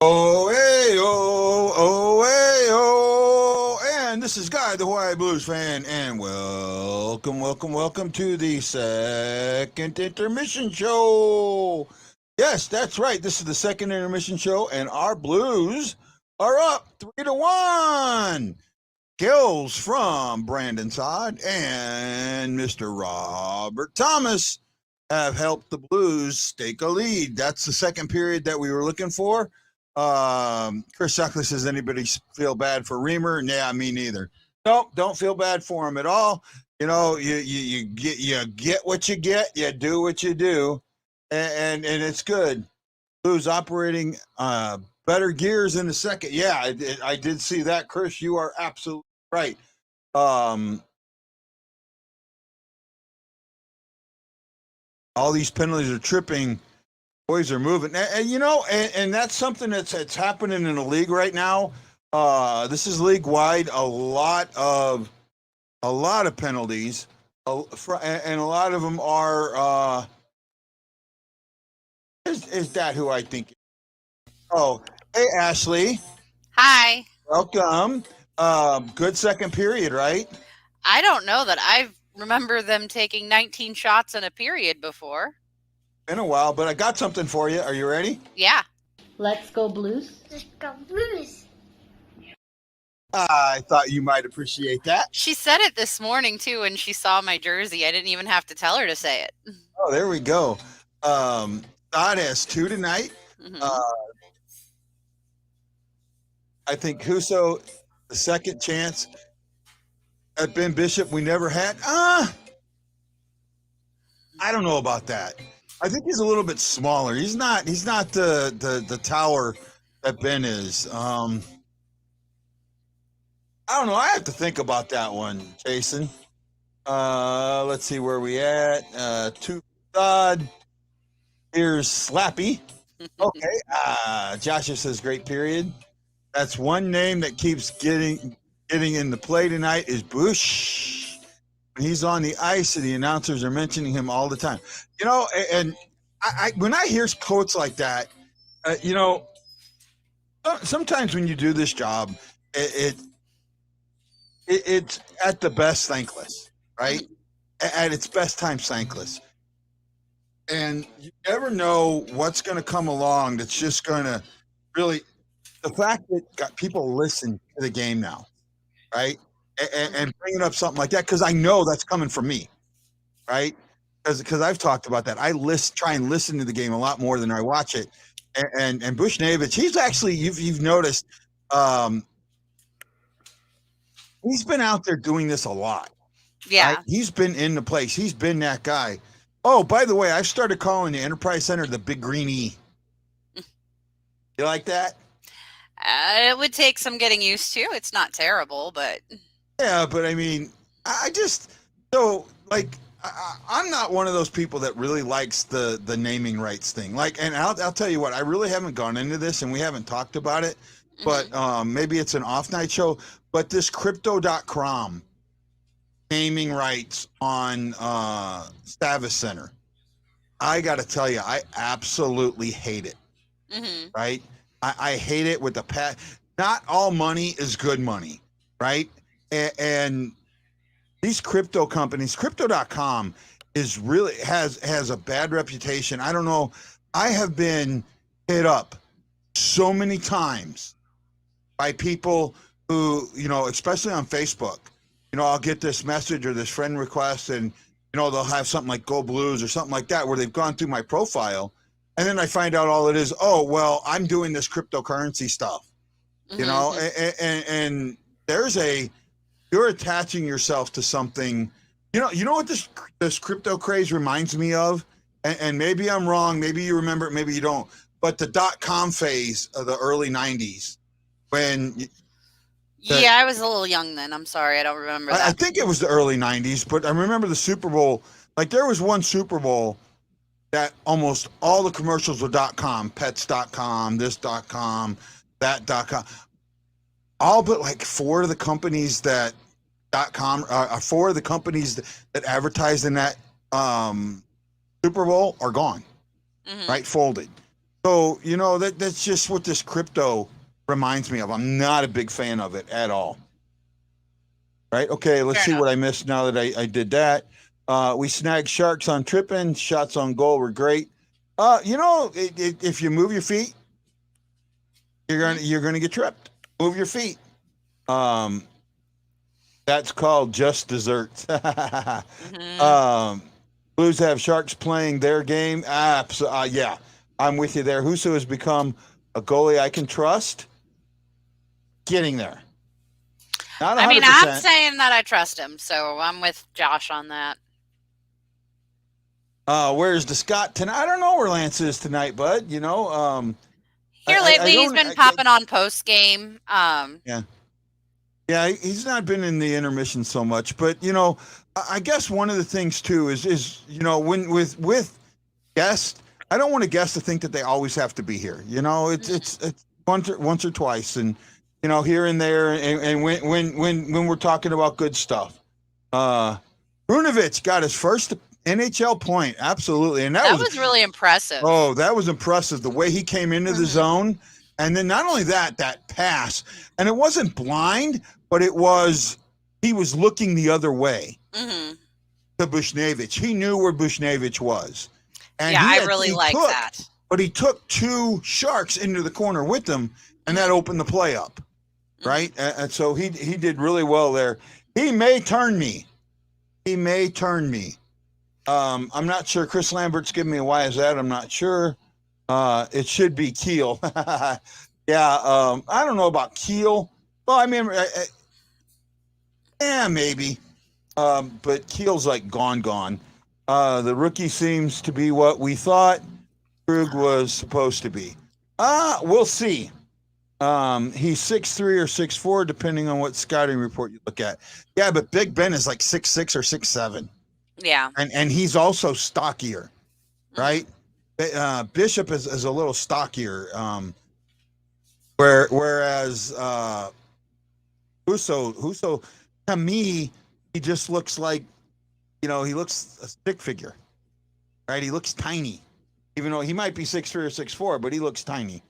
Oh, hey, oh, hey, oh, and this is Guy, the Hawaii Blues fan, and welcome to the second intermission show. Yes, that's right. This is the second intermission show, and our Blues are up 3-1. Kills from Brandon Sod and Mr. Robert Thomas have helped the Blues stake a lead. That's the second period that we were looking for. Chris Suckley says, anybody feel bad for Reamer? Yeah, me neither. Nope, don't feel bad for him at all. You know, you get what you get, you do what you do, and it's good. Blues operating better gears in the second. Yeah, I did see that, Chris. You are absolutely right. All these penalties are tripping. Boys are moving, and you know, and that's something that's happening in the league right now. This is league wide. A lot of penalties, and a lot of them are. Is that who I think? Oh, hey Ashley. Hi. Welcome. Good second period, right? I don't know that I remember them taking 19 shots in a period before. Been a while, but I got something for you. Are you ready? Yeah. Let's go Blues. Let's go Blues. I thought you might appreciate that. She said it this morning too when she saw my jersey. I didn't even have to tell her to say it. Oh, there we go. Todd has 2 tonight. Mhm. I think Huso, the second chance at Ben Bishop we never had. I don't know about that. I think he's a little bit smaller. He's not the tower that Ben is. I don't know. I have to think about that one, Jason. Let's see where we at. 2 Todd. Here's Slappy. Okay. Joshua says great period. That's one name that keeps getting in the play tonight is Bush. When he's on the ice, and the announcers are mentioning him all the time. You know, and I when I hear quotes like that, you know, sometimes when you do this job, it's at the best thankless, right? At its best time thankless. And you never know what's going to come along that's just going to really, the fact that people listen to the game now, right? And bringing up something like that, because I know that's coming from me, right? Because I've talked about that. I try and listen to the game a lot more than I watch it. And Bushnevich, he's actually, you've noticed, he's been out there doing this a lot. Yeah. Right? He's been in the place. He's been that guy. Oh, by the way, I've started calling the Enterprise Center the Big Green E. You like that? It would take some getting used to. It's not terrible, but yeah. But I mean, I'm not one of those people that really likes the naming rights thing. Like, and I'll tell you what, I really haven't gone into this, and we haven't talked about it. But maybe it's an off night show. But this Crypto.com naming rights on Stavis Center, I got to tell you, I absolutely hate it. Right? I hate it with the not all money is good money, right? And these crypto companies, Crypto.com is really has a bad reputation. I don't know. I have been hit up so many times by people who, you know, especially on Facebook, you know, I'll get this message or this friend request, and, you know, they'll have something like Go Blues or something like that where they've gone through my profile. And then I find out all it is, oh, well, I'm doing this cryptocurrency stuff, you know, and you're attaching yourself to something You know what this crypto craze reminds me of, and maybe I'm wrong, maybe you remember it, maybe you don't. But the .com phase of the early '90s, when Yeah, I was a little young then. I'm sorry, I don't remember that. I think it was the early '90s, but I remember the Super Bowl. Like there was one Super Bowl that almost all the commercials were .com, pets.com, this.com, that.com, all but like four of the companies that .com, four of the companies that advertised in that Super Bowl are gone, right? Folded. So you know that's just what this crypto reminds me of. I'm not a big fan of it at all. Right? Okay, let's see what I missed now that I did that. We snagged sharks on tripping, shots on goal were great. You know, if you move your feet, you're gonna get tripped. Move your feet. That's called just desserts. Blues have sharks playing their game. Yeah, I'm with you there. Huso has become a goalie I can trust. Getting there. Not 100%. I mean, I'm saying that I trust him, so I'm with Josh on that. Where's the Scott tonight? I don't know where Lance is tonight, bud. You know, here lately he's been popping on post game. Yeah, he's not been in the intermission so much, but you know, I guess one of the things too is you know when with guests, I don't want a guest to think that they always have to be here. You know, it's once or twice, and you know here and there, and when we're talking about good stuff, Brunovich got his first NHL point, absolutely, and that was really impressive. Oh, that was impressive. The way he came into the zone, and then not only that pass, and it wasn't blind, but he was looking the other way to Bushnevich. He knew where Bushnevich was, and yeah, I really like that. But he took two sharks into the corner with him, and that opened the play up, right? And so he did really well there. He may turn me. I'm not sure. Chris Lambert's giving me a why is that? I'm not sure. It should be Keel. Yeah, I don't know about Keel. Well, I mean, yeah, maybe. But Keel's like gone. The rookie seems to be what we thought Krug was supposed to be. We'll see. He's 6'3" or 6'4", depending on what scouting report you look at. Yeah, but Big Ben is like 6'6" or 6'7". Yeah. And he's also stockier, right? Bishop is a little stockier. Whereas Huso, to me, he just looks like, you know, he looks a stick figure, right? He looks tiny, even though he might be 6'3" or 6'4", but he looks tiny.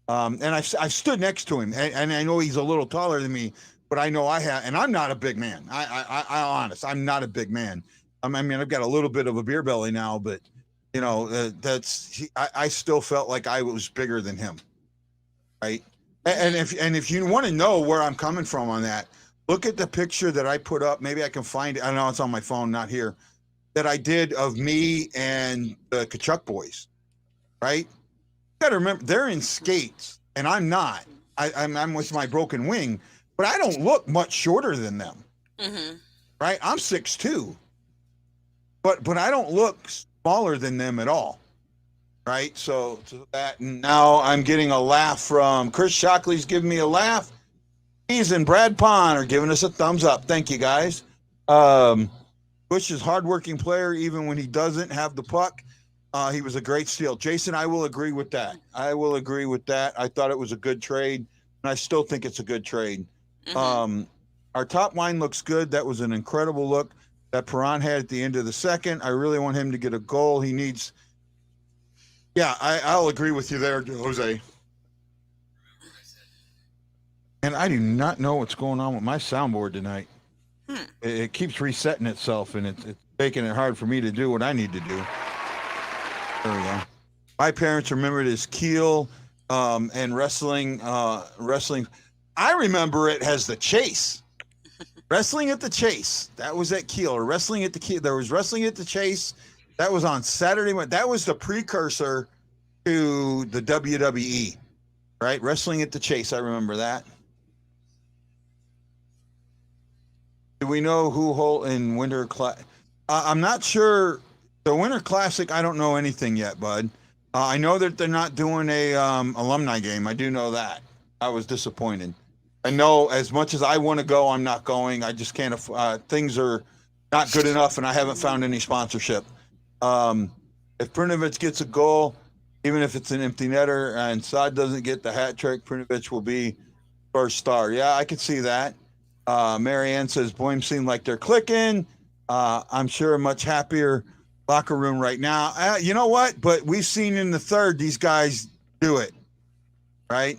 And I've stood next to him, and I know he's a little taller than me, but I know I have, and I'm not a big man. I'm not a big man. I mean, I've got a little bit of a beer belly now, but you know, I still felt like I was bigger than him, right? And if you want to know where I'm coming from on that, look at the picture that I put up. Maybe I can find it. I know it's on my phone, not here. That I did of me and the Kachuk boys, right? You got to remember they're in skates, and I'm not. I'm with my broken wing, but I don't look much shorter than them, right? I'm 6'2". But I don't look smaller than them at all, right? So that, and now I'm getting a laugh from Chris Shockley's giving me a laugh. He's and Brad Pond are giving us a thumbs up. Thank you, guys. Bush is a hardworking player, even when he doesn't have the puck. He was a great steal. Jason, I will agree with that. I thought it was a good trade, and I still think it's a good trade. Our top line looks good. That was an incredible look that Perron had at the end of the second. I really want him to get a goal. He needs. Yeah, I'll agree with you there, Jose. And I do not know what's going on with my soundboard tonight. It keeps resetting itself, and it's making it hard for me to do what I need to do. There we go. My parents remember it as Keel and wrestling. I remember it as the Chase. Wrestling at the Chase. That was at Keel. Or wrestling at the Keel. There was wrestling at the Chase. That was on Saturday. That was the precursor to the WWE, right? Wrestling at the Chase. I remember that. Do we know who Holt in Winter Classic? I'm not sure. The Winter Classic, I don't know anything yet, bud. I know that they're not doing a alumni game. I do know that. I was disappointed. I know as much as I want to go, I'm not going. I just can't. Things are not good enough, and I haven't found any sponsorship. If Prinovic gets a goal, even if it's an empty netter, and Saad doesn't get the hat trick, Prinovic will be first star. Yeah, I could see that. Marianne says Boehm seem like they're clicking. I'm sure a much happier locker room right now. You know what? But we've seen in the third these guys do it, right?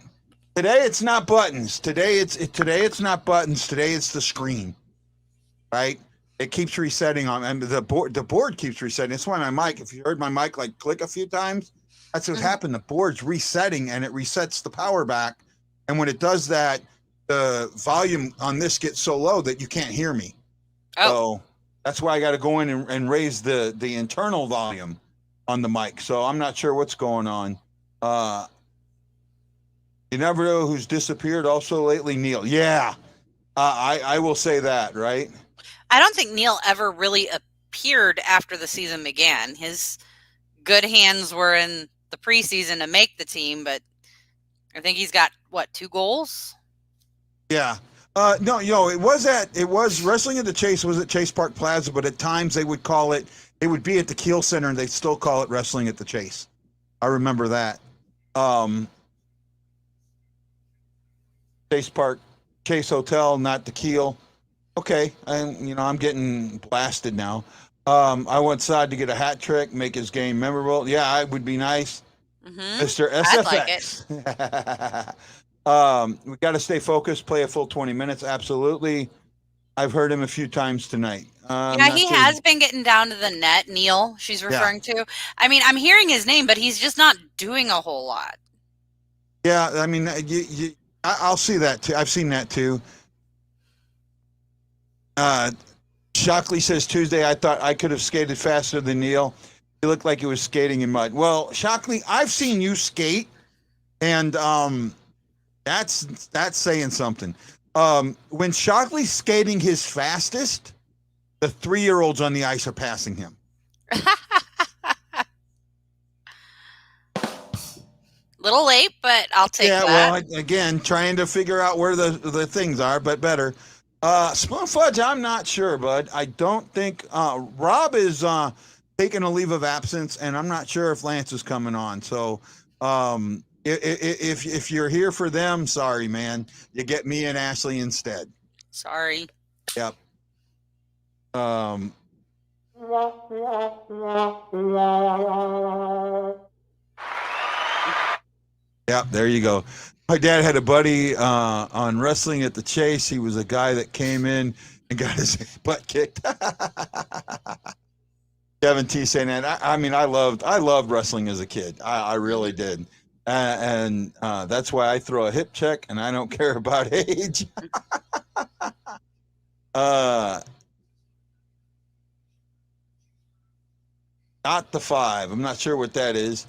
Today it's not buttons. Today it's not buttons. Today it's the screen, right? It keeps resetting on, and the board keeps resetting. That's why my mic. If you heard my mic like click a few times, that's what happened. The board's resetting, and it resets the power back. And when it does that, the volume on this gets so low that you can't hear me. So that's why I got to go in and raise the internal volume on the mic. So I'm not sure what's going on. You never know who's disappeared also lately, Neil. Yeah, I will say that, right? I don't think Neil ever really appeared after the season began. His good hands were in the preseason to make the team, but I think he's got, 2 goals? Yeah. No, it was Wrestling at the Chase was at Chase Park Plaza, but at times they would call it, it would be at the Kiel Center, and they'd still call it Wrestling at the Chase. I remember that. Chase Hotel, not the Kiel. Okay, and I'm getting blasted now. I want Saad to get a hat trick, make his game memorable. Yeah, it would be nice. Mr. SFX. I'd like We got to stay focused, play a full 20 minutes. Absolutely. I've heard him a few times tonight. Yeah, he has been getting down to the net, Neil, she's referring to. I mean, I'm hearing his name, but he's just not doing a whole lot. Yeah, I mean, I'll see that too. I've seen that too. Shockley says Tuesday, I thought I could have skated faster than Neil. He looked like he was skating in mud. Well, Shockley, I've seen you skate, and that's saying something. When Shockley's skating his fastest, the 3-year-olds on the ice are passing him. Little late, but I'll take that. Yeah, well, again, trying to figure out where the things are, but better. Spoon Fudge, I'm not sure, bud. I don't think Rob is taking a leave of absence, and I'm not sure if Lance is coming on. So if you're here for them, sorry, man. You get me and Ashley instead. Sorry. Yep. Yep, there you go. My dad had a buddy on Wrestling at the Chase. He was a guy that came in and got his butt kicked. Kevin T saying that. I mean, I loved wrestling as a kid. I really did. And that's why I throw a hip check, and I don't care about age. Not the 5. I'm not sure what that is.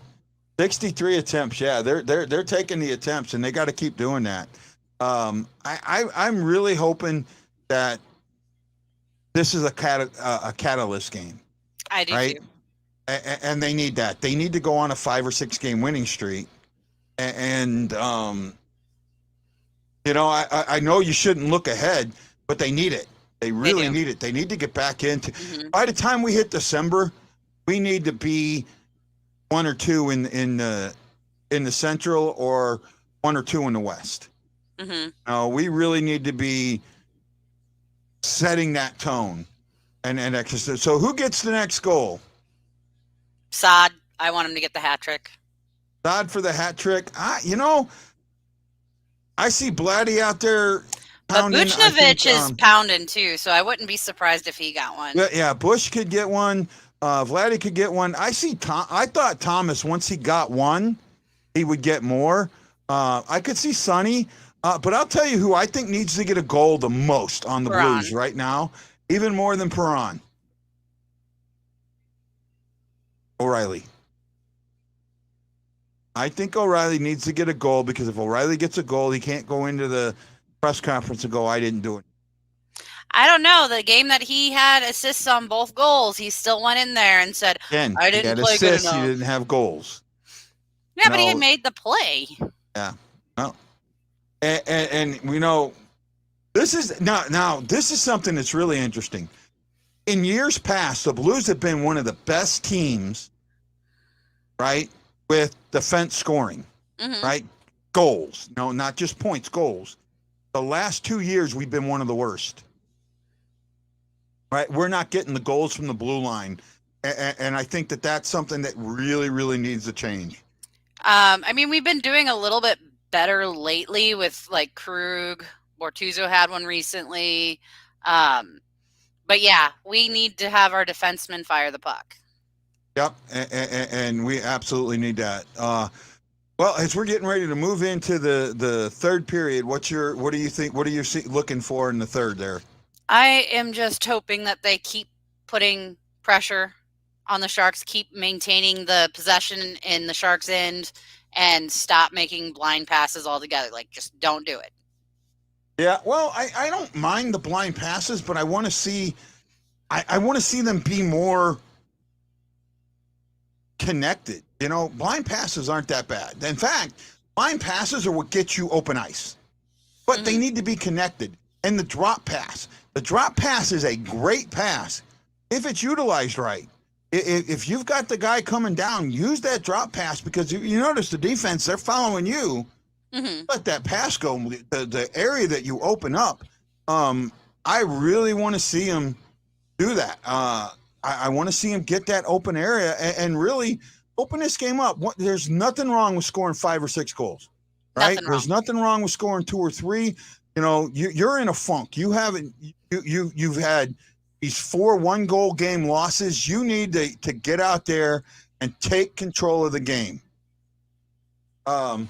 63 attempts. Yeah, they're taking the attempts, and they got to keep doing that. I'm really hoping that this is a catalyst game. I do right? too. And they need that. They need to go on a 5 or 6 game winning streak. And I know you shouldn't look ahead, but they need it. They really need it. They need to get back into. By the time we hit December, we need to be 1 or 2 in the Central, or 1 or 2 in the West. We really need to be setting that tone. And so who gets the next goal? Saad. I want him to get the hat trick. Saad for the hat trick. I see Blatty out there pounding. But Buchnovich is pounding too, so I wouldn't be surprised if he got one. Yeah, Bush could get one. Vladdy could get one. I thought Thomas, once he got one, he would get more. I could see Sonny. But I'll tell you who I think needs to get a goal the most on the Perron. Blues right now, even more than Perron. O'Reilly. I think O'Reilly needs to get a goal, because if O'Reilly gets a goal, he can't go into the press conference and go, I didn't do it. I don't know. The game that he had assists on both goals, he still went in there and said, Again, I he didn't had play good assists, he enough. didn't have goals. Yeah, but he had made the play. Yeah. Well, and we know this is now this is something that's really interesting. In years past, the Blues have been one of the best teams, right, with defense scoring, right? Goals, no, not just points, goals. The last 2 years, we've been one of the worst, right? We're not getting the goals from the blue line. And I think that that's something that really, really needs to change. I mean, we've been doing a little bit better lately with like Krug. Bortuzzo had one recently. But yeah, we need to have our defensemen fire the puck. Yep, and we absolutely need that. Well, as we're getting ready to move into the third period, what do you think? What are you looking for in the third there? I am just hoping that they keep putting pressure on the Sharks, keep maintaining the possession in the Sharks' end, and stop making blind passes altogether. Like, just don't do it. Yeah, well, I don't mind the blind passes, but I want to see I want to see them be more connected. You know, blind passes aren't that bad. In fact, blind passes are what gets you open ice, but they need to be connected. And the drop pass is a great pass if it's utilized right. If you've got the guy coming down, use that drop pass, because you notice the defense, they're following you. Let that pass go. The area that you open up, I really want to see him do that. I want to see him get that open area and really open this game up. There's nothing wrong with scoring 5 or 6 goals, right? There's nothing wrong with scoring 2 or 3. You know, you're in a funk. You've had these 4 1-goal game losses. You need to get out there and take control of the game. I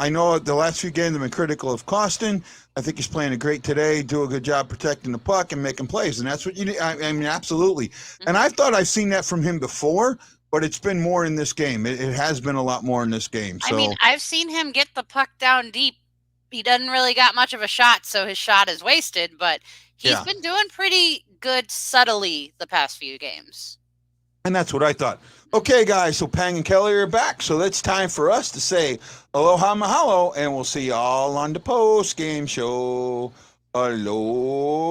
know the last few games have been critical of Costin. I think he's playing great today, do a good job protecting the puck and making plays. And that's what you need. I mean, absolutely. And I thought I've seen that from him before, but it's been more in this game. It has been a lot more in this game. So, I mean, I've seen him get the puck down deep. He doesn't really got much of a shot, so his shot is wasted, but he's been doing pretty good subtly the past few games. And that's what I thought. Okay, guys, so Pang and Kelly are back, so it's time for us to say aloha mahalo, and we'll see y'all on the post-game show. Aloha!